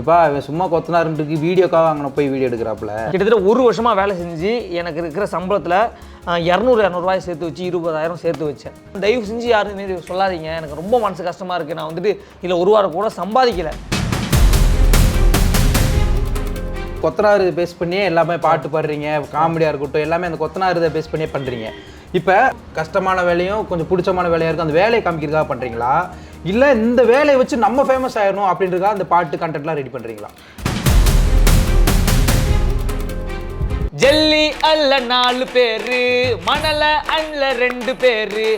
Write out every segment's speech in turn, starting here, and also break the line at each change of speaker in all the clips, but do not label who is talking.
எப்பா சும்மா கொத்தனாருன்ட்டு வீடியோக்காக அங்கே போய் வீடியோ எடுக்கிறாப்புல.
கிட்டத்தட்ட 1 வருஷமாக வேலை செஞ்சு எனக்கு இருக்கிற சம்பளத்தில் 200 சேர்த்து வச்சு 20,000 சேர்த்து வச்சேன். தயவு செஞ்சு யாருமே சொல்லாதீங்க, எனக்கு ரொம்ப மனசு கஷ்டமாக இருக்குது. நான் வந்துட்டு இதில் 1 வாரம் கூட சம்பாதிக்கலை.
கொத்தனார் பேஸ் பண்ணியே எல்லாமே பாட்டு பாடுறீங்க, காமெடியாக இருக்கட்டும், எல்லாமே அந்த கொத்தனார் இதை பேஸ் பண்ணியே பண்ணுறீங்க. இப்போ கஷ்டமான வேலையும் கொஞ்சம் பிடிச்சமான வேலையாக இருக்கும், அந்த வேலையை காமிக்கிறதுக்காக பண்ணுறீங்களா, இல்லை இந்த வேலையை வச்சு நம்ம ஃபேமஸ் ஆகிடணும் அப்படின்றதுக்காக அந்த பாட்டு கண்டென்ட்லாம் ரெடி பண்ணுறீங்களா?
ஜல்லி அல்ல 4 பேரு, மணல அல்ல 2 பேரு,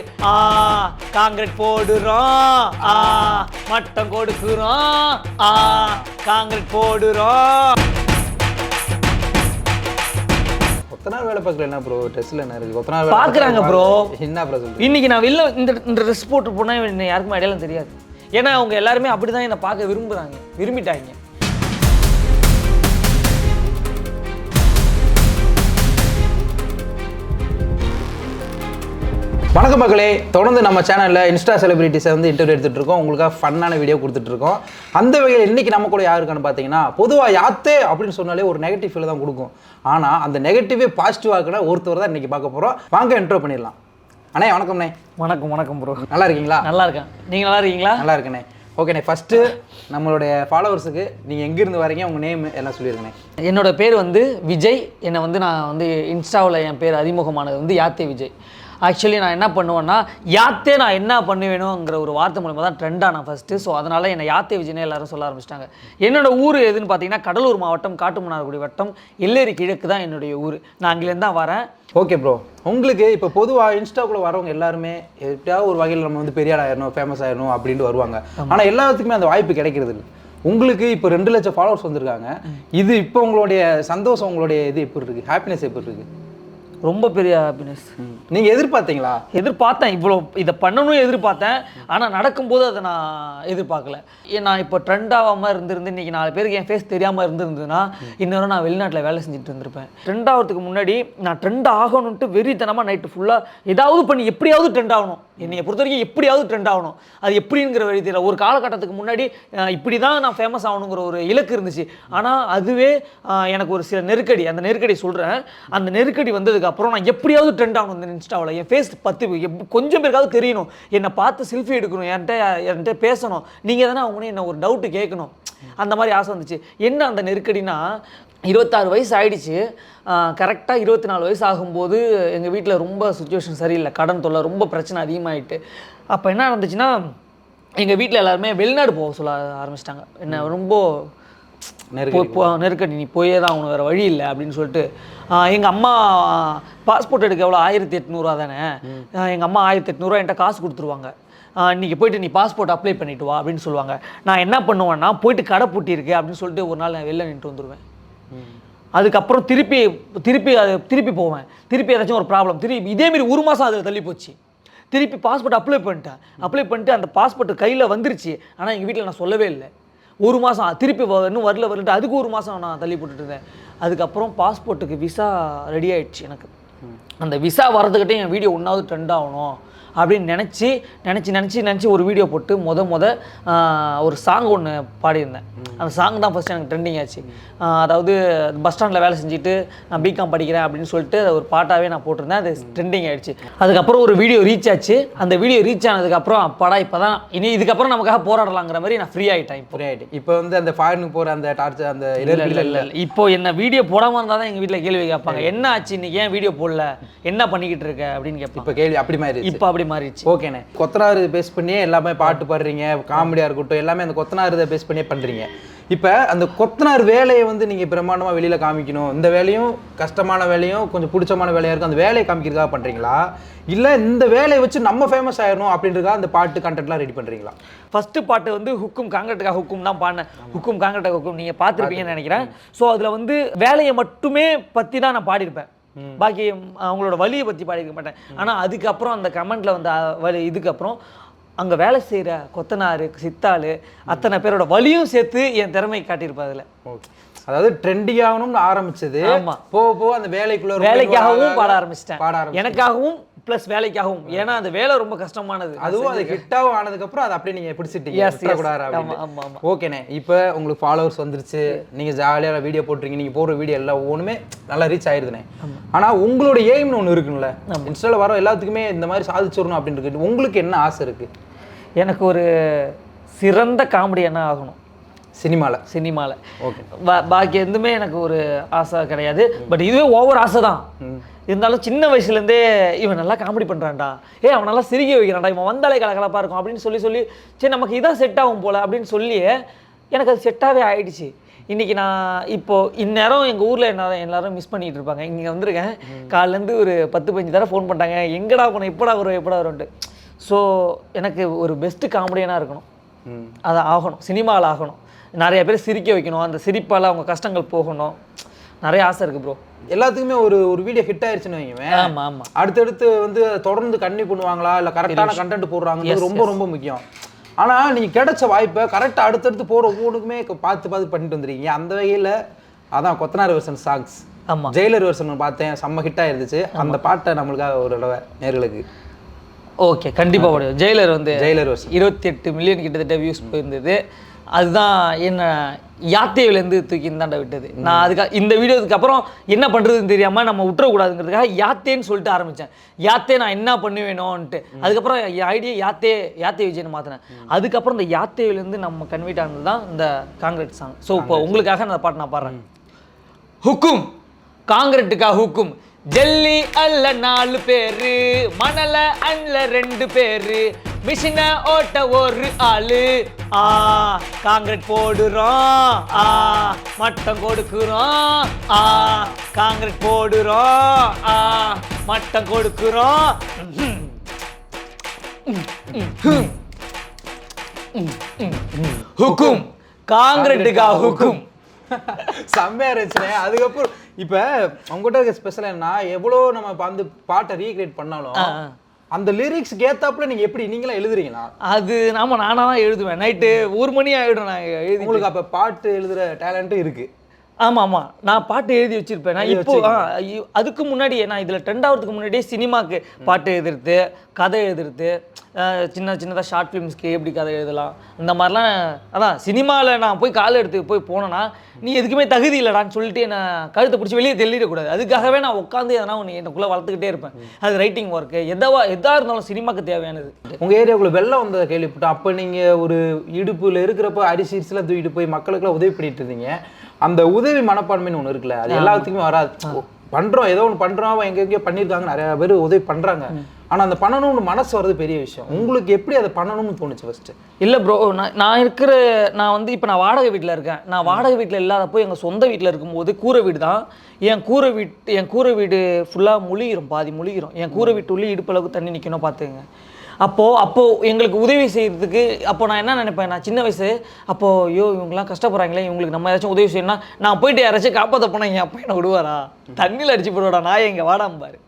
காங்கிரீட் போடுறோம், மட்டம் கொடுக்குறோம், காங்கிரீட் போடுறோம்.
கொத்தனார் வேலை பார்க்கல என்ன ப்ரோ, ட்ரெஸ்ஸில் என்ன இருக்குது? கொத்தனார்
பார்க்குறாங்க ப்ரோ.
என்ன ப்ரோ சொல்லுங்கள்?
இன்னைக்கு நான் வெளில இந்த ட்ரெஸ் போட்டு போனால் என்ன யாருக்குமே அடையாளம் தெரியாது. ஏன்னா அவங்க எல்லாருமே அப்படி தான் என்னை பார்க்க விரும்பிட்டாங்க.
வணக்கம் மக்களே, தொடர்ந்து நம்ம சேனலில் இன்ஸ்டா செலிபிரிட்டிஸை வந்து இன்டர்வியூ எடுத்துகிட்டு இருக்கோம், உங்களுக்காக ஃபன்னான வீடியோ கொடுத்துட்ருக்கோம். அந்த வகையில் இன்றைக்கி நம்ம கூட யார் இருக்கான்னு பார்த்தீங்கன்னா, பொதுவாக யாத்தே அப்படின்னு சொன்னாலே ஒரு நெகட்டிவ் ஃபீல் தான் கொடுக்கும். ஆனால் அந்த நெகட்டிவே பாசிட்டிவாக இருக்கிற ஒருத்தர் தான் இன்றைக்கி பார்க்க போகிறோம். வாங்க இன்ட்ரோ பண்ணிடலாம். அண்ணே வணக்கம்ண்ணே.
வணக்கம் ப்ரோ.
நல்லா இருக்கீங்களா?
நல்லா இருக்கேன். நீங்கள் நல்லா இருக்கீங்களா?
நல்லா இருக்கேண்ணே. ஓகேண்ணே, ஃபஸ்ட்டு நம்மளுடைய ஃபாலோவர்ஸுக்கு நீங்கள் எங்கேருந்து வரீங்க, உங்கள் நேம் எல்லாம் சொல்லியிருக்கேண்ணே.
என்னோட பேர் வந்து விஜய். என்னை வந்து நான் வந்து இன்ஸ்டாவில் என் பேர் அறிமுகமானது வந்து யாத்தே விஜய். ஆக்சுவலி நான் என்ன பண்ணுவேன்னா, யாத்தே நான் என்ன பண்ணுவேணுங்கிற ஒரு வார்த்தை மூலமாக தான் ட்ரெண்டாக நான் ஃபஸ்ட்டு. ஸோ அதனால் என்னை யாத்தே விஜய்னே எல்லாரும் சொல்ல ஆரம்பிச்சிட்டாங்க. என்னோட ஊர் எதுன்னு பார்த்தீங்கன்னா, கடலூர் மாவட்டம் காட்டுமன்னார்குடி வட்டம் எல்லேரி கிழக்கு தான் என்னுடைய ஊர். நான் அங்கேருந்து தான் வரேன்.
ஓகே ப்ரோ, உங்களுக்கு இப்போ பொதுவாக இன்ஸ்டாக்குள்ளே வரவங்க எல்லாருமே எப்படியாவது ஒரு வகையில் நம்ம வந்து பெரிய ஆள் ஆயிடணும், ஃபேமஸ் ஆயிடணும் அப்படின்ட்டு வருவாங்க. ஆனால் எல்லாத்துக்குமே அந்த வாய்ப்பு கிடைக்கிறது இல்லை. உங்களுக்கு இப்போ 2 லட்சம் ஃபாலோவர்ஸ் வந்திருக்காங்க. இது இப்போ உங்களுடைய சந்தோஷம், உங்களுடைய இது எப்படி இருக்குது, ஹாப்பினஸ் எப்படி இருக்குது?
ரொம்ப பெரிய ஹாப்பினஸ்.
நீங்கள் எதிர்பார்த்தீங்களா?
எதிர்பார்த்தேன், இவ்வளோ இதை பண்ணணும் எதிர்பார்த்தேன். ஆனால் நடக்கும்போது அதை நான் எதிர்பார்க்கல. நான் இப்போ ட்ரெண்ட் ஆகாமல் இருந்திருந்து இன்றைக்கி 4 பேருக்கு என் ஃபேஸ் தெரியாமல் இருந்திருந்ததுன்னா இன்னொரு நான் வெளிநாட்டில் வேலை செஞ்சுட்டு இருந்திருப்பேன். ட்ரெண்ட் ஆகிறதுக்கு முன்னாடி நான் ட்ரெண்ட் ஆகணுன்ட்டு வெறித்தனமாக நைட்டு ஃபுல்லாக ஏதாவது பண்ணி எப்படியாவது ட்ரெண்ட் ஆகணும், என்னை பொறுத்த வரைக்கும் எப்படியாவது ட்ரெண்ட் ஆகணும். அது எப்படிங்கிற வழி தெரியல. ஒரு காலகட்டத்துக்கு முன்னாடி இப்படி தான் நான் ஃபேமஸ் ஆகணுங்கிற ஒரு இலக்கு இருந்துச்சு. ஆனால் அதுவே எனக்கு ஒரு சில நெருக்கடி, அந்த நெருக்கடி சொல்கிறேன். அந்த நெருக்கடி வந்ததுக்கு அப்புறம் நான் எப்படியாவது ட்ரெண்ட் ஆகணும் இந்த இன்ஸ்டாவில். என் ஃபேஸ் 10 கொஞ்சம் பேருக்காவது தெரியணும், என்னை பார்த்து செல்ஃபி எடுக்கணும், என்கிட்ட பேசணும், நீங்கள் தானே அவங்க என்ன ஒரு டவுட்டு கேட்கணும், அந்த மாதிரி ஆசை வந்துச்சு. என்ன அந்த நெருக்கடினா, 26 வயசு ஆகிடுச்சு. கரெக்டாக 24 வயசு ஆகும்போது எங்கள் வீட்டில் ரொம்ப சுச்சுவேஷன் சரியில்லை, கடன் தொல்லை, ரொம்ப பிரச்சனை அதிகமாகிட்டு. அப்போ என்ன நடந்துச்சுன்னா, எங்கள் வீட்டில் எல்லாருமே வெளிநாடு போக சொல்ல ஆரம்பிச்சிட்டாங்க. என்ன ரொம்ப நெருக்கடி, நீ போயே தான் அவனுக்கு வேறு வழி இல்லை அப்படின்னு சொல்லிட்டு. எங்கள் அம்மா பாஸ்போர்ட் எடுக்க எவ்வளோ 1800 தானே, எங்கள் அம்மா 1800 என்கிட்ட காசு கொடுத்துருவாங்க. இன்றைக்கி போய்ட்டு நீ பாஸ்போர்ட் அப்ளை பண்ணிட்டு வா அப்படின்னு சொல்லுவாங்க. நான் என்ன பண்ணுவேன்னா, போயிட்டு கடை பூட்டியிருக்கு அப்படின்னு சொல்லிட்டு ஒரு நாள் நான் வெளில நின்று வந்துடுவேன். அதுக்கப்புறம் திருப்பி போவேன். திருப்பி ஏதாச்சும் ஒரு ப்ராப்ளம், இதேமாரி 1 மாதம் அதில் தள்ளி போச்சு. திருப்பி பாஸ்போர்ட் அப்ளை பண்ணிட்டு அந்த பாஸ்போர்ட் கையில் வந்துருச்சு. ஆனால் எங்கள் வீட்டில் நான் சொல்லவே இல்லை. 1 மாதம் திருப்பி இன்னும் வரலன்ட்டு அதுக்கு 1 மாதம் நான் தள்ளி போட்டுட்டு இருந்தேன். அதுக்கப்புறம் பாஸ்போர்ட்டுக்கு விசா ரெடி ஆகிடுச்சு. எனக்கு அந்த விசா வர்றதுக்கிட்டே என் வீடியோ ஒன்றாவது ட்ரெண்ட் ஆகணும் அப்படின்னு நினச்சி ஒரு வீடியோ போட்டு ஒரு சாங் ஒன்று பாடியிருந்தேன். அந்த சாங் தான் ஃபஸ்ட்டு எனக்கு ட்ரெண்டிங் ஆச்சு. அதாவது பஸ் ஸ்டாண்டில் வேலை செஞ்சுட்டு நான் பிகாம் படிக்கிறேன் அப்படின்னு சொல்லிட்டு ஒரு பாட்டாகவே நான் போட்டிருந்தேன். அது ட்ரெண்டிங் ஆகிடுச்சு. அதுக்கப்புறம் ஒரு வீடியோ ரீச் ஆச்சு. அந்த வீடியோ ரீச் ஆனதுக்கப்புறம் அப்பாடா இப்போ தான் இதுக்கப்புறம் நமக்காக போராடலாங்கிற மாதிரி நான் ஃப்ரீ ஆகிட்டேன்.
இப்போ வந்து அந்த ஃபாரினுக்கு போகிற அந்த டார்ச்சர் அந்த
இல்லை இப்போ என்ன வீடியோ போடாமல் இருந்தால் தான் எங்கள் வீட்டில் கேள்வி கேட்பாங்க, என்ன ஆச்சு இன்னைக்கு, ஏன் வீடியோ போடல, என்ன பண்ணிக்கிட்டு இருக்க அப்படின்னு கேட்பாங்க.
இப்போ கேள்வி அப்படி மாதிரி
இப்போ அப்படி மாறிடுச்சு.
ஓகேண்ணே, கொத்தனார் பேஸ் பண்ணியே எல்லாமே பாட்டு பாடுறீங்க, காமெடியாக இருக்கட்டும், எல்லாமே அந்த கொத்தனார் இதை பேஸ் பண்ணியே பண்ணுறீங்க. இப்போ அந்த கொத்தனார் வேலையை வந்து நீங்கள் பிரமாண்டமாக வெளியில் காமிக்கணும், இந்த வேலையும் கஷ்டமான வேலையும் கொஞ்சம் பிடிச்சமான வேலையாக இருக்கும், அந்த வேலையை காமிக்கிறதுக்காக பண்ணுறீங்களா, இல்லை இந்த வேலையை வச்சு நம்ம ஃபேமஸ் ஆகிடணும் அப்படின்றதுக்காக அந்த பாட்டு கண்டென்ட்லாம் ரெடி பண்ணுறீங்களா?
ஃபஸ்ட்டு பாட்டு வந்து ஹுக்கும் காங்கிரட்டுக்காக ஹுக்கும் தான் பாடினேன். ஹுக்கும் காங்கிரட்டுக்காக ஹுக்கும் நீங்கள் பார்த்துருப்பீங்கன்னு நினைக்கிறேன். ஸோ அதில் வந்து வேலையை மட்டுமே பற்றி தான் நான் பாடியிருப்பேன், பாக்கி அவங்களோட வலியை பற்றி பாடிக்க மாட்டேன். ஆனால் அதுக்கப்புறம் அந்த கமெண்ட்டில் வந்து இதுக்கப்புறம் அங்கே வேலை செய்கிற கொத்தனார், சித்தாள், அத்தனை பேரோட வலியும் சேர்த்து என் திறமை காட்டியிருப்பேன் அதில்.
ஓகே, அதாவது ட்ரெண்டிங் ஆகணும்னு ஆரம்பிச்சது,
ஆமாம்,
போக அந்த வேலைக்காகவும்
பாட ஆரம்பிச்சிட்டேன். எனக்காகவும் ப்ளஸ் வேலைக்காகவும். ஏன்னா அந்த வேலை ரொம்ப கஷ்டமானது.
அதுவும் அது ஹிட்டாகவும் ஆனதுக்கப்புறம் அதை அப்படியே நீங்கள் பிடிச்சிட்டீங்க. ஓகேண்ணே, இப்போ உங்களுக்கு ஃபாலோவர்ஸ் வந்துருச்சு, நீங்கள் ஜாலியாக வீடியோ போட்டுறீங்க, நீங்கள் போடுற வீடியோ எல்லாம் ஒன்றுமே நல்லா ரீச் ஆயிருதுண்ணே. ஆனால் உங்களோட எய்ம்னு ஒன்று இருக்குல்ல, இன்ஸ்டாவில் வர எல்லாத்துக்குமே இந்த மாதிரி சாதிச்சிடணும் அப்படின்னு இருக்கு. உங்களுக்கு என்ன ஆசை இருக்குது?
எனக்கு ஒரு சிறந்த காமெடியனா ஆகணும் சினிமாவில். ஓகே, பாக்கி எதுவுமே எனக்கு ஒரு ஆசை கிடையாது. பட் இதுவே ஓவர் ஆசை தான். இருந்தாலும் சின்ன வயசுலேருந்தே இவன் நல்லா காமெடி பண்ணுறான்டா, அவன் நல்லா சிரிக்க வைக்கிறான்டா, இவன் வந்தாலே கலகலப்பாக இருக்கும் அப்படின்னு சொல்லி சரி நமக்கு இதான் செட் ஆகும் போல் அப்படின்னு சொல்லி எனக்கு அது செட்டாகவே ஆகிடுச்சு. இன்றைக்கி நான் இப்போது இந்நேரம் எங்கள் ஊரில் எல்லாரும் மிஸ் பண்ணிகிட்டு இருப்பாங்க. இங்கே வந்திருக்கேன், காலிலேருந்து ஒரு 10-15 தடவை ஃபோன் பண்ணிட்டாங்க, எங்கடா போனோம், எப்படா வரும்ன்ட்டு. ஸோ எனக்கு ஒரு பெஸ்ட்டு காமெடியனாக இருக்கணும், அதை ஆகணும், சினிமாவில் ஆகணும், நிறைய பேர் சிரிக்க வைக்கணும், அந்த சிரிப்பால் அவங்க கஷ்டங்கள் போகணும், நிறைய ஆசை இருக்குது ப்ரோ.
எல்லாத்துக்குமே ஒரு வீடியோ ஹிட் ஆயிடுச்சுன்னு வைங்க, ஆமாம், அடுத்தடுத்து வந்து தொடர்ந்து கண்டினியூ பண்ணுவாங்களா இல்லை கரெக்டான கண்டென்ட் போடுறாங்க, ரொம்ப ரொம்ப முக்கியம். ஆனால் நீங்கள் கிடைச்ச வாய்ப்பை கரெக்டாக அடுத்தடுத்து போகிற ஒவ்வொன்றுக்குமே பார்த்து பண்ணிட்டு வந்துருக்கீங்க. அந்த வகையில் அதான் கொத்தனார் வெர்ஷன் சாங்ஸ், ஆமாம், ஜெயிலர் வெர்ஷன் பார்த்தேன், செம்ம ஹிட் ஆயிருந்துச்சு. அந்த பாட்டை நம்மளுக்காக ஒரு தடவை நேர்களுக்கு.
ஓகே, கண்டிப்பாக முடியும். ஜெயிலர் வெர்ஷன் 28 மில்லியன் கிட்டத்தட்ட வியூஸ் போயிருந்தது. அதுதான் என்ன யாத்தேவிலேருந்து தூக்கி இந்தாண்ட விட்டது. நான் அதுக்காக இந்த வீடியோதுக்கு அப்புறம் என்ன பண்ணுறதுன்னு தெரியாமல் நம்ம விட்டுறக்கூடாதுங்கிறதுக்காக யாத்தேன்னு சொல்லிட்டு ஆரம்பித்தேன். யாத்தே நான் என்ன பண்ணுவேணும்ன்ட்டு. அதுக்கப்புறம் ஐடியா யாத்தே விஜய்னு மாற்றினேன். அதுக்கப்புறம் இந்த யாத்தேவிலேருந்து நம்ம கன்வீட் ஆனது தான் இந்த காங்கிரட் சாங். ஸோ இப்போ உங்களுக்காக அந்த பாட்டு நான் பாடுறேன். ஹுக்கும் காங்கிரட்டுக்கா ஹுக்கும், ஜல்லி அல்ல 4 பேரு, மணல அல்ல 2 பேரு, மிஷின ஓட்ட ஒரு ஆளு, காங்கிரட் போடுறோம், மட்டம் கொடுக்குறோம், காங்கிரட் போடுறோம், மட்டம் கொடுக்குறோம். ஹுக்கும் காங்கிரட்டுக்கா ஹுக்கும்.
செம்மையா இருந்துச்சுனே. அதுக்கப்புறம் இப்போ அவங்ககிட்ட இருக்க ஸ்பெஷல் என்ன, எவ்வளோ நம்ம இப்போ அந்த பாட்டை ரீக்ரியேட் பண்ணாலும் அந்த லிரிக்ஸ்க்கு ஏத்தாப்புல நீங்க எப்படி நீங்களா எழுதுறீங்களா?
அது நானா தான் எழுதுவேன். நைட்டு 1 மணி ஆகிடும் நான் எழுதி.
உங்களுக்கு அப்போ பாட்டு எழுதுகிற டேலண்ட்டும் இருக்குது?
ஆமாம், நான் பாட்டு எழுதி வச்சிருப்பேன். நான் இப்போ அதுக்கு முன்னாடி நான் இதில் ட்ரெண்ட் ஆகிறதுக்கு முன்னாடியே சினிமாவுக்கு பாட்டு எழுதுறது, கதை எழுதுறது, சின்னதாக ஷார்ட் ஃபிலிம்ஸ்க்கு எப்படி கதை எழுதலாம், இந்த மாதிரிலாம். அதான் சினிமாவில் நான் போய் கால் எடுத்து போனேன்னா நீ எதுக்குமே தகுதி இல்லைடான்னு சொல்லிட்டு என்னை கழுத்தை பிடிச்சி வெளியே தெளிடக்கூடாது. அதுக்காகவே நான் உட்காந்து எதனா ஒன்று எனக்குள்ளே வளர்த்துக்கிட்டே இருப்பேன். அது ரைட்டிங் ஒர்க்கு எதாக இருந்தாலும் சினிமாவுக்கு தேவையானது.
உங்கள் ஏரியாவுக்குள்ள வெள்ளம் வந்ததை கேள்விப்பட்டேன். அப்போ நீங்கள் ஒரு இடுப்பில் இருக்கிறப்ப அரிசிலாம் தூக்கிட்டு போய் மக்களுக்கெல்லாம் உதவி பண்ணிட்டு இருந்தீங்க. அந்த உதவி மனப்பான்மைன்னு ஒன்று இருக்குல்ல, அது எல்லாத்துக்குமே வராது. பண்ணுறோம், ஏதோ ஒன்று பண்ணுறோம், எங்கெங்கேயோ பண்ணியிருக்காங்க, நிறையா பேர் உதவி பண்ணுறாங்க. ஆனால் அந்த பண்ணணும்னு மனசு வர்றது பெரிய விஷயம். உங்களுக்கு எப்படி அதை பண்ணணும்னு தோணுச்சு ஃபஸ்ட்டு?
இல்லை ப்ரோ, நான் வந்து இப்போ நான் வாடகை வீட்டில் இருக்கேன். நான் வாடகை வீட்டில் இல்லாதப்போ எங்கள் சொந்த வீட்டில் இருக்கும்போது கூரை வீடு தான். என் கூரை வீடு ஃபுல்லாக முழுகிரும், பாதி முழுகிரும். என் கூரை வீட்டு உள்ளே இடுப்பளவுக்கு தண்ணி நிற்கணும் பார்த்துங்க. அப்போது எங்களுக்கு உதவி செய்கிறதுக்கு நான் என்ன நினைப்பேன், நான் சின்ன வயசு இவங்கெல்லாம் கஷ்டப்படுறாங்களே, இவங்களுக்கு நம்ம ஏதாச்சும் உதவி செய்யணும்னா நான் போயிட்டு யாராச்சும் காப்பாற்ற போனால் என் அப்பா என்ன விடுவாரா, தண்ணியில் அடிச்சு போடுவாடா, நான் எங்கே வாடாம்பாரு.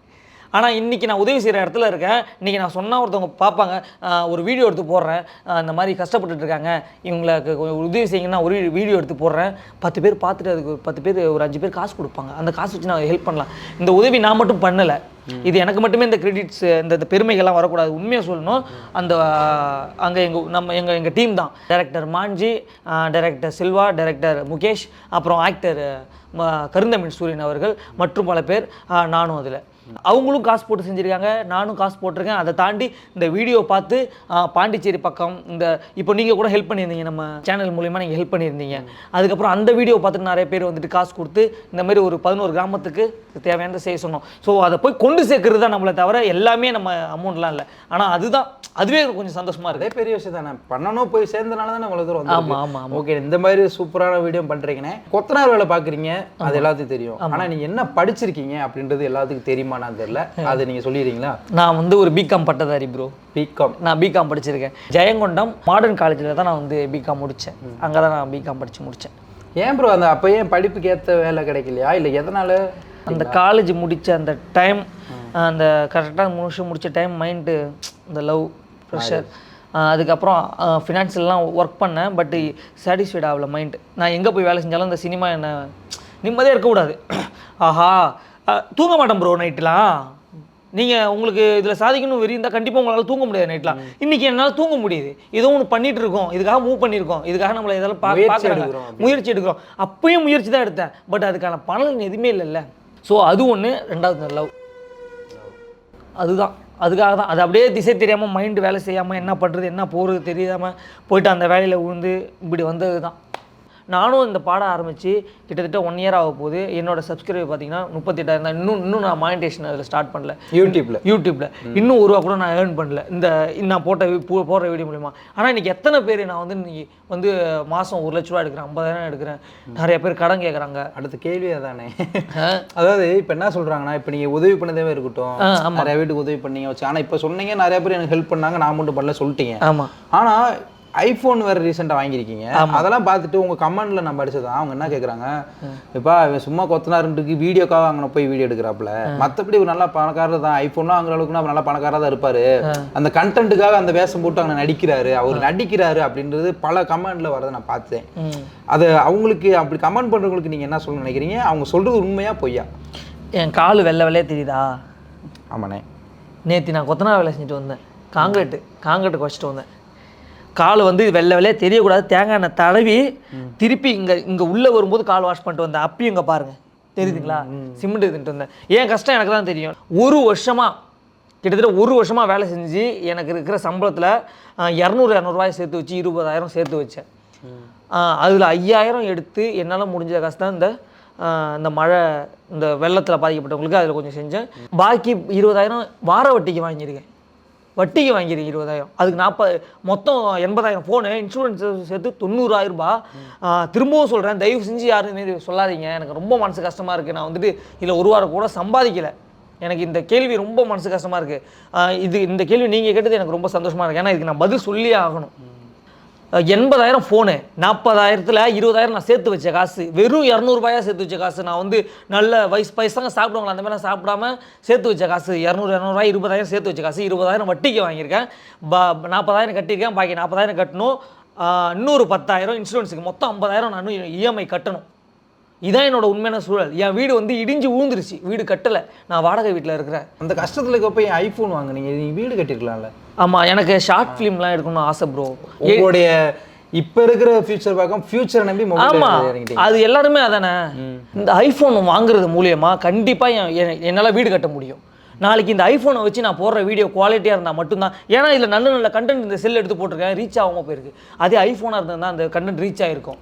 ஆனால் இன்றைக்கி நான் உதவி செய்கிற இடத்துல இருக்கேன். இன்றைக்கி நான் சொன்னால் ஒருத்தவங்க பார்ப்பாங்க, ஒரு வீடியோ எடுத்து போடுறேன், இந்த மாதிரி கஷ்டப்பட்டுட்டு இருக்காங்க, இவங்களுக்கு உதவி செய்யுங்கன்னா ஒரு வீடியோ எடுத்து போடுறேன். 10 பேர் பார்த்துட்டு அதுக்கு 10 பேர் ஒரு 5 பேர் காசு கொடுப்பாங்க. அந்த காசு வச்சு நான் ஹெல்ப் பண்ணலாம். இந்த உதவி நான் மட்டும் பண்ணலை, இது எனக்கு மட்டுமே இந்த கிரெடிட்ஸ் இந்த பெருமைகள்லாம் வரக்கூடாது. உண்மையாக சொல்லணும், அந்த அங்கே எங்கள் டீம் தான். Director Manjhi, director Silva, director Mukesh, அப்புறம் ஆக்டர் கருந்தமிழ் சூரியன் அவர்கள் மற்றும் பல பேர், நானும் அதில். அவங்களும் காசு போட்டு செஞ்சுருக்காங்க, நானும் காசு போட்டிருக்கேன். அதை தாண்டி இந்த வீடியோ பார்த்து பாண்டிச்சேரி பக்கம் இப்போ நீங்கள் கூட ஹெல்ப் பண்ணியிருந்தீங்க, நம்ம சேனல் மூலிமா நீங்கள் ஹெல்ப் பண்ணியிருந்தீங்க. அதுக்கப்புறம் அந்த வீடியோ பார்த்துட்டு நிறைய பேர் வந்துட்டு காசு கொடுத்து இந்த மாதிரி ஒரு 11 கிராமத்துக்கு தேவையானதை செய்ய சொன்னோம். ஸோ அதை போய் கொண்டு சேர்க்கறது தான் நம்மளை தவிர எல்லாமே நம்ம அமௌண்ட்லாம் இல்லை. ஆனால் அதுவே கொஞ்சம் சந்தோஷமாக இருக்குது.
பெரிய விஷயம் தானே, பண்ணணும், போய் சேர்ந்தனால தான் நம்மளை தூரம். ஆமாம். ஓகே, இந்த மாதிரி சூப்பரான வீடியோ பண்ணுறீங்கன்னு கொத்தனார் வேலை பார்க்குறீங்க, அது எல்லாத்துக்கும் தெரியும். ஆனால் நீங்கள் என்ன படிச்சிருக்கீங்க அப்படின்றது எல்லாத்துக்கும் தெரியுமா நான் தெரியல, அது நீங்கள் சொல்லிடுறீங்களா?
நான் வந்து ஒரு பிகாம் பட்டதாரி ப்ரோ. நான் பிகாம் படிச்சிருக்கேன். ஜெயங்கொண்டம் மாடர்ன் காலேஜில் தான் நான் வந்து பிகாம் முடித்தேன். அங்கே தான் நான் பிகாம் படித்து முடித்தேன்.
ஏன் ப்ரோ அப்போ ஏன் படிப்புக்கு ஏற்ற வேலை கிடைக்கலையா, இல்லை எதனால்?
அந்த காலேஜ் முடித்த அந்த டைம், அந்த கரெக்டாக முடித்த டைம், மைண்டு இந்த லவ் ப்ரெஷர், அதுக்கப்புறம் ஃபினான்ஷியல்லாம் ஒர்க் பண்ணேன். பட் சாட்டிஸ்ஃபைட் ஆகல மைண்டு. நான் எங்கே போய் வேலை செஞ்சாலும் இந்த சினிமா என்ன நிம்மதியாக இருக்கக்கூடாது. ஆஹா, தூங்க மாட்டேன் ப்ரோ நைட்டுலாம். நீங்கள் உங்களுக்கு இதில் சாதிக்கணும் வெறி இருந்தால் கண்டிப்பாக உங்களால் தூங்க முடியாது நைட்லாம். இன்றைக்கி என்னால் தூங்க முடியுது, ஏதோ ஒன்று பண்ணிகிட்டு இருக்கோம், இதுக்காக மூவ் பண்ணியிருக்கோம், இதுக்காக நம்மளை இதெல்லாம் பார்க்குறாங்க, முயற்சி எடுக்கிறோம். அப்பயும் முயற்சி தான் எடுத்தேன், பட் அதுக்கான பலன் எதுவுமே இல்லைல்ல. ஸோ அது ஒன்று. ரெண்டாவது லவ், அதுதான் அதுக்காக தான். அது அப்படியே திசை தெரியாமல் மைண்டு வேலை செய்யாமல் என்ன பண்ணுறது என்ன போகிறது தெரியாமல் போயிட்டு அந்த வேலையில் விழுந்து இப்படி வந்தது தான். நானும் இந்த பாடம் ஆரம்பித்து கிட்டத்தட்ட 1 year ஆக போகுது. என்னோட சப்ஸ்கிரைபர் பார்த்தீங்கன்னா 38,000 தான். இன்னும் நான் மானிட்டேஷன் அதில் ஸ்டார்ட் பண்ணல யூடியூப்பில். இன்னும் ₹1 கூட நான் ஏர்ன் பண்ணல நான் போடுற வீடியோ மூலிமா. ஆனால் இன்றைக்கி எத்தனை பேர் நான் வந்து இன்றைக்கி வந்து மாதம் ₹1,00,000 எடுக்கிறேன், 50,000 எடுக்கிறேன், நிறைய பேர் கடன் கேட்குறாங்க.
அடுத்த கேள்வி அதானே. அதாவது இப்போ என்ன சொல்கிறாங்கன்னா, இப்போ நீங்கள் உதவி பண்ணதே இருக்கட்டும், நிறைய வீட்டுக்கு உதவி பண்ணீங்க வச்சு, ஆனால் இப்போ சொன்னீங்க நிறைய பேர் எனக்கு ஹெல்ப் பண்ணாங்க, நான் மட்டும் பண்ணல சொல்லிட்டீங்க.
ஆமாம்.
ஆனால் ஐஃபோன் வேறு ரீசெண்டாக வாங்கியிருக்கீங்க. அதெல்லாம் பார்த்துட்டு உங்கள் கமெண்ட்டில் நான் படிச்சதான் அவங்க என்ன கேட்குறாங்க, இப்போ சும்மா கொத்தனாருன்ட்டுக்கு வீடியோக்காக அங்கே போய் வீடியோ எடுக்கிறாப்புல, மற்றபடி ஒரு நல்லா பணக்காரர் தான், ஐஃபோன்லாம் வாங்குற அளவுக்கு அவர் நல்லா பணக்காரராக தான் இருப்பார், அந்த கண்டென்ட்டுக்காக அந்த வேஷம் போட்டு அங்கே நடிக்கிறாரு, அவர் நடிக்கிறாரு அப்படின்றது பல கமெண்ட்டில் வரதை நான் பார்த்தேன். அது அவங்களுக்கு அப்படி கமெண்ட் பண்ணுறவங்களுக்கு நீங்கள் என்ன சொல்ல நினைக்கிறீங்க? அவங்க சொல்கிறது உண்மையா பொய்யா?
என் கால் வெள்ளையே தெரியுதா?
ஆமாண்ணே.
நேற்று நான் கொத்தனார் வேலை செஞ்சுட்டு வந்தேன், காங்கிரீட்டு வச்சுட்டு வந்தேன். கால் வந்து வெள்ளையே தெரியக்கூடாது, தேங்காய் எண்ணெய் தடவி திருப்பி இங்கே உள்ளே வரும்போது கால் வாஷ் பண்ணிட்டு வந்தேன். அப்பயும் இங்கே பாருங்கள் தெரியுதுங்களா, சிமெண்ட் எடுத்துகிட்டு வந்தேன். ஏன் கஷ்டம் எனக்கு தான் தெரியும். கிட்டத்தட்ட ஒரு வருஷமாக வேலை செஞ்சு எனக்கு இருக்கிற சம்பளத்தில் 200 சேர்த்து வச்சு 20,000 சேர்த்து வச்சேன். அதில் 5,000 எடுத்து என்னால் முடிஞ்ச காசு தான் இந்த மழை இந்த வெள்ளத்தில் பாதிக்கப்பட்டவங்களுக்கு அதில் கொஞ்சம் செஞ்சேன். பாக்கி 20,000 வார வட்டிக்கு வாங்கியிருக்கேன். 20,000. அதுக்கு மொத்தம் 80,000 ஃபோனு, இன்சூரன்ஸ் சேர்த்து 90,000 ரூபாய். திரும்பவும் சொல்கிறேன், தயவு செஞ்சு யாரும் மாரி சொல்லாதீங்க, எனக்கு ரொம்ப மனசு கஷ்டமாக இருக்குது. நான் வந்துட்டு இதில் ஒரு வாரம் கூட சம்பாதிக்கலை. எனக்கு இந்த கேள்வி ரொம்ப மனசு கஷ்டமாக இருக்குது. இந்த கேள்வி நீங்கள் கேட்டது எனக்கு ரொம்ப சந்தோஷமாக இருக்குது. ஏன்னா இதுக்கு நான் பதில் சொல்லியே ஆகணும். 80,000 ஃபோனு, 40,000த்தில் 20,000 நான் சேர்த்து வச்ச காசு, வெறும் 200 ரூபாயாக சேர்த்து வச்ச காசு. நான் வந்து நல்ல பைசாங்க சாப்பிடுவாங்களா அந்த மாதிரி சாப்பிடாம சேர்த்து வச்ச காசு 200 ரூபாய் 20,000 சேர்த்து வச்ச காசு. 20,000 வட்டிக்கு வாங்கியிருக்கேன், 40,000 கட்டியிருக்கேன், பாக்கி 40,000 கட்டணும், இன்னொரு 10,000 இன்சூரன்ஸுக்கு, மொத்தம் 50,000 நான் இஎம்ஐ கட்டணும். இதான் என்னோட உண்மையான சூழல். என் வீடு வந்து இடிஞ்சு ஊந்துருச்சு, வீடு கட்டலை, நான் வாடகை வீட்டில் இருக்கிறேன்.
அந்த கஷ்டத்தில் இருக்கப்போ என் ஐஃபோன் வாங்கினீங்க, நீங்கள் வீடு கட்டிருக்கலாம்ல?
ஆமாம், எனக்கு ஷார்ட் ஃபிலிம்லாம் எடுக்கணும்னு ஆசை ப்ரோ.
உங்களுடைய இப்போ இருக்கிற ஃபியூச்சர் பார்க்க ஃபியூச்சரை நம்பி
ஆமாம், அது எல்லாருமே அதானே. இந்த ஐஃபோன் வாங்குறது மூலியமாக கண்டிப்பாக என்னால் வீடு கட்ட முடியும். நாளைக்கு இந்த ஐஃபோனை வச்சு நான் போடுற வீடியோ குவாலிட்டியாக இருந்தால் மட்டும்தான். ஏன்னா இதில் நல்ல கண்டென்ட் இந்த செல் எடுத்து போட்டிருக்கேன், ரீச் ஆகாமல் போயிருக்கு. அதே ஐஃபோனாக இருந்தால் தான் அந்த கண்டென்ட் ரீச் ஆகிருக்கும்,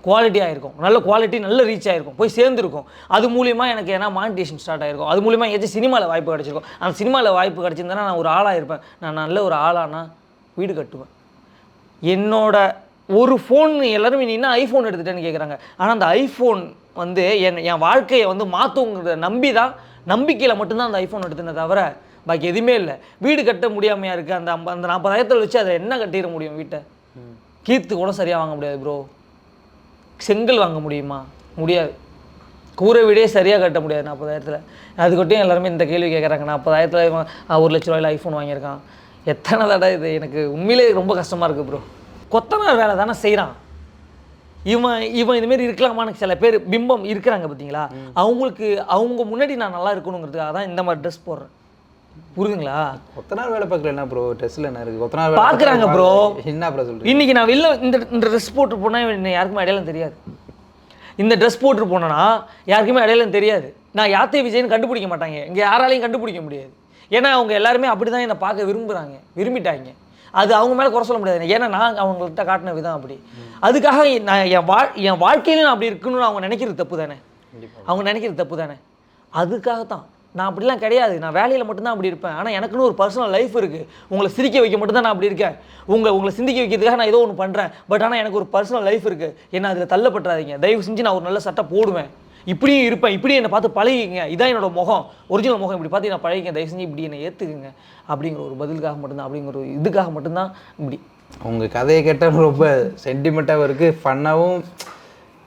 குவாலிட்டியாக இருக்கும், நல்ல குவாலிட்டி, நல்ல ரீச் ஆகிருக்கும், போய் சேர்ந்துருக்கும். அது மூலியமாக எனக்கு ஏன்னா மானிட்டேஷன் ஸ்டார்ட் ஆகிருக்கும். அது மூலியமாக ஏதாச்சும் சினிமாவில் வாய்ப்பு கிடச்சிருக்கும். அந்த சினிமாவில் வாய்ப்பு கிடச்சிருந்தேன்னா நான் ஒரு ஆளாக இருப்பேன். நான் நல்ல ஒரு ஆளானா வீடு கட்டுவேன். என்னோட ஒரு ஃபோன் எல்லாருமே நீ என்ன ஐஃபோன் எடுத்துட்டேன்னு கேட்குறாங்க. ஆனால் அந்த ஐஃபோன் வந்து என் வாழ்க்கையை வந்து மாற்றுங்கிறத நம்பிக்கையில் மட்டும்தான் அந்த ஐஃபோன் எடுத்துனே தவிர பாக்கி எதுவுமே இல்லை. வீடு கட்ட முடியாமையா இருக்குது. அந்த 40,000 வச்சு அதை என்ன கட்டிட முடியும்? வீட்டை கீர்த்து கூட சரியாக வாங்க முடியாது ப்ரோ. செங்கல் வாங்க முடியுமா? முடியாது. கூரை வீடே சரியாக கட்ட முடியாது 40,000. அதுக்கிட்டையும் எல்லாருமே இந்த கேள்வி கேட்குறாங்க. 40,000 ₹1,00,000 ஐஃபோன் வாங்கியிருக்கான். எத்தனை தடவை இது எனக்கு உண்மையிலே ரொம்ப கஷ்டமாக இருக்குது ப்ரோ. கொத்தனார் வேலை தானே செய்கிறான். இவன் இதுமாரி இருக்கலாமான்னு சில பேர் பிம்பம் இருக்கிறாங்க பார்த்தீங்களா, அவங்களுக்கு அவங்க முன்னாடி நான் நல்லா இருக்கணுங்கிறதுக்காக தான் இந்த மாதிரி ட்ரெஸ் போடுறேன். புரியுதுங்களா?
கொத்தனார் வேலை பார்க்கல என்ன ப்ரோ, ட்ரெஸ்ஸில் என்ன இருக்குது? கொத்தனார்
பார்க்குறாங்க ப்ரோ. என்ன
ப்ரோ சொல்கிறீங்க?
இன்றைக்கி நான் வெளில இந்த ட்ரெஸ் போட்டு போனால் என்ன யாருக்குமே அடையாளம் தெரியாது. இந்த ட்ரெஸ் போட்டு போனேன்னா யாருக்குமே அடையாளம் தெரியாது. நான் யாத்தை விஜய்னு கண்டுபிடிக்க மாட்டாங்க, இங்கே யாராலையும் கண்டுபிடிக்க முடியாது. ஏன்னா அவங்க எல்லாருமே அப்படி தான் என்னை பார்க்க விரும்பிட்டாங்க. அது அவங்க மேலே குறை சொல்ல முடியாது, ஏன்னா நான் அவங்கள்ட்ட காட்டின விதம் அப்படி. அதுக்காக நான் என் வாழ்க்கையிலும் நான் அப்படி இருக்கணும்னு அவங்க நினைக்கிறது தப்பு தானே. அதுக்காக தான் நான் அப்படிலாம் கிடையாது. நான் வேலையில் மட்டும்தான் அப்படி இருப்பேன். ஆனால் எனக்குன்னு ஒரு பர்சனல் லைஃப் இருக்குது. உங்களை சிரிக்க வைக்க மட்டும்தான் நான் அப்படி இருக்கேன். உங்களை சிந்திக்க வைக்கிறதுக்காக நான் ஏதோ ஒன்று பண்ணுறேன். பட் ஆனால் எனக்கு ஒரு பர்சனல் லைஃப் இருக்குது. என்ன அதில் தள்ளப்பட்டுறாதீங்க தயவு செஞ்சு. நான் ஒரு நல்ல சட்டை போடுவேன், இப்படியும் இருப்பேன், இப்படியும் என்னை பார்த்து பழகிங்க. இதான் என்னோட முகம், ஒரிஜினல் முகம். இப்படி பார்த்து நான் பழகிங்க, தயவு செஞ்சு இப்படி என்னை ஏற்றுக்குங்க அப்படிங்கிற ஒரு பதிலுக்காக மட்டும்தான், அப்படிங்கிற ஒரு இதுக்காக மட்டும்தான் இப்படி.
உங்கள் கதையை கேட்டால் ரொம்ப சென்டிமெண்ட்டாகவும் இருக்குது, ஃபன்னாகவும்.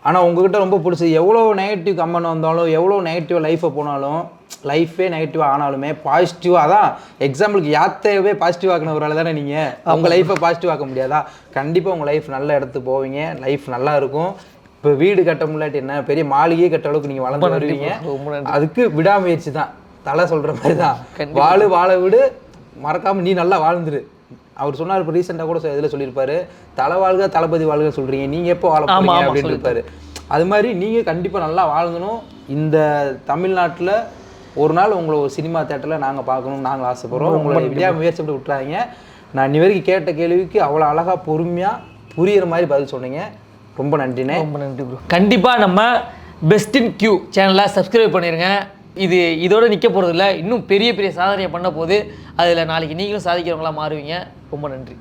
ஆனால் உங்ககிட்ட ரொம்ப பிடிச்சது, எவ்வளோ நெகட்டிவ் கமெண்ட் வந்தாலும், எவ்வளோ நெகட்டிவாக லைஃப்பை போனாலும், லைஃபே நெகட்டிவாக ஆனாலுமே பாசிட்டிவாக தான். எக்ஸாம்பிளுக்கு யாத்தையவே பாசிட்டிவ் ஆக்கினவரால் தானே நீங்கள் உங்கள் லைஃப்பை பாசிட்டிவ் ஆக்க முடியாதா? கண்டிப்பாக உங்கள் லைஃப் நல்ல இடத்துக்கு போவீங்க, லைஃப் நல்லா இருக்கும். இப்போ வீடு கட்ட முடியாட்டி என்ன, பெரிய மாளிகையே கட்ட அளவுக்கு நீங்கள் வளர்ந்து வருவீங்க. அதுக்கு விடாமுயற்சி தான். தலை சொல்கிற மாதிரி தான், வாழ விடு, மறக்காமல் நீ நல்லா வாழ்ந்துரு. அவர் சொன்னார் இப்போ ரீசெண்டாக கூட இதில் சொல்லியிருப்பாரு, தலை வாழ்க தளபதி வாழ்க சொல்கிறீங்க, நீங்கள் எப்போ வாழ போறீங்க அப்படின்னு இருப்பாரு. அது மாதிரி நீங்கள் கண்டிப்பாக நல்லா வாழணும். இந்த தமிழ்நாட்டில் ஒரு நாள் உங்களை ஒரு சினிமா தேட்டரில் நாங்கள் பார்க்கணும்னு நாங்கள் ஆசைப்படுறோம். உங்களை முயற்சி பண்ணி விட்டுறாங்க. நான் இன்னி வரைக்கும் கேட்ட கேள்விக்கு அவ்வளோ அழகாக பொறுமையாக புரியுற மாதிரி பதில் சொன்னீங்க. ரொம்ப நன்றிண்ணே.
ரொம்ப நன்றி ப்ரோ. கண்டிப்பாக நம்ம பெஸ்ட் இன் கியூ சேனலை சப்ஸ்கிரைப் பண்ணிடுங்க. இதோட நிற்க போகிறது இல்லை, இன்னும் பெரிய பெரிய சாதனையை பண்ண போது அதில் நாளைக்கு நீங்களும் சாதிக்கிறவங்களா மாறுவீங்க. ரொம்ப நன்றி.